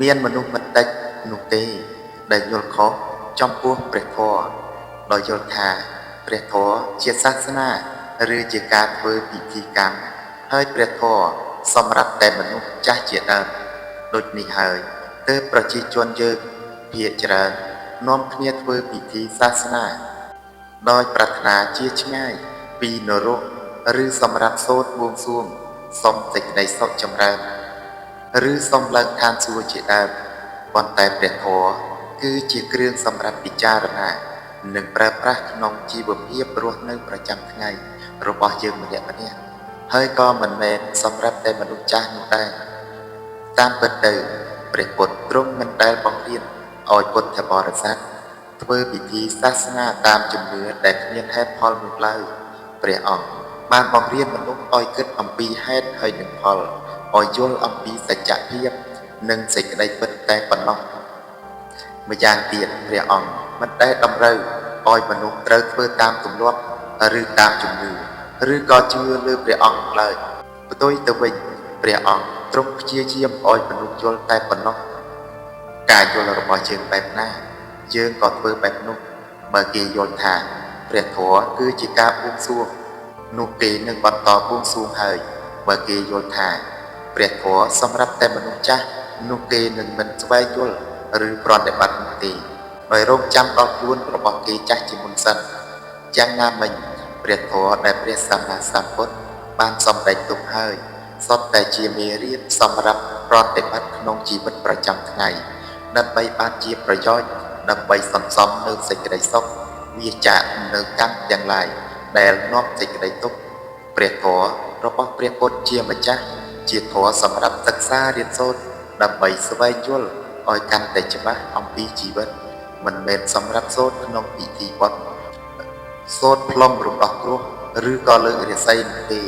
មានមនុស្សមិនតិចនោះទេដែលយល់ខុសចំពោះព្រះធម៌ដោយយល់ថាព្រះធម៌ជាសាសនាឬជាការធ្វើពិធីកម្មហើយព្រះធម៌សម្រាប់តែមនុស្សចាស់ជាដើមដូចនេះហើយទើបប្រជាជនយើងភាគច្រើននាំគ្នាធ្វើពិធីសាសនាដោយប្រាថ្នាជាឆ្ងាយពីនរកឬសម្រាប់សូត្របួងសួងសុំសេចក្តីសុខចម្រើនឬសុំឡើងឋានសួគ៌ជាដើមប៉ុន្តែព្រះធម៌គឺជាគ្រឿងសម្រាប់ពិចារណានិងប្រើប្រាស់ក្នុងជីវភាពរស់នៅប្រចាំថ្ងៃរបស់យើងម្នាក់ៗហើយក៏មិនមែនសម្រាប់តែមនុស្សចាស់នោះដែរតាមពិតទៅព្រះពុទ្ធទ្រង់មិនដែលបង្រៀនឲ្យពុទ្ធបរិស័ទធ្វើពិធីសាសនាតាមជំនឿដែលគ្មានហេតុផលនោះឡើយព្រះអង្គបានបង្រៀនមនុស្សឲ្យគិតអំពីហេតុហើយនឹងផលឲ្យយល់អំពីសច្ចភាពនិងសេចក្តីពិតតែប៉ុណ្ណោះម្យ៉ាងទៀតព្រះអង្គមិនដែលតម្រូវឲ្យមនុស្សត្រូវធ្វើតាមទម្លាប់ឬតាមជំនឿឬក៏ជឿលើព្រះអង្គឡើយផ្ទុយទៅវិញព្រះអង្គទ្រង់ព្យាយាមឲ្យមនុស្សយល់តែប៉ុណ្ណោះការយល់របស់យើងបែបណាយើងក៏ធ្វើបែបនោះបើគេយល់ថាព្រះធម៌គឺជាការបួងសួងនោះគេនឹងបន្តបួងសួងហើយបើគេយល់ថាព្រះធម៌សម្រាប់តែមនុស្សចាស់នោះគេនឹងមិនស្វែងយល់ឬប្រតិបត្តិនោះទេដោយរងចាំដល់ខ្លួនរបស់គេចាស់ជាមុនសិនយ៉ាងណាមិញព្រះធម៌ដែលព្រះសម្មាសម្ពុទ្ធបានសម្ដែងទុកហើយសុទ្ធតែជាមេរៀនសម្រាប់ប្រតិបត្តិក្នុងជីវិតប្រចាំថ្ងៃដើម្បីបានជាប្រយោជន៍ដើម្បីសន្សំនូវសេចក្តីសុខវាចាកនៅកម្មទាំងឡាយដែលនាំសេចក្តីទុក្ខព្រះធម៌របស់ព្រះពុទ្ធជាម្ចាស់ជាធម៌សម្រាប់សិក្សារៀនសូត្រដើម្បីស្វែងយល់ឲ្យកាន់តែច្បាស់អំពីជីវិតមិនមែនសម្រាប់សូត្រក្នុងពិធីបុណ្យសូត្រផ្លុំរំដោះគ្រោះឬក៏លើករាសីនោះទេ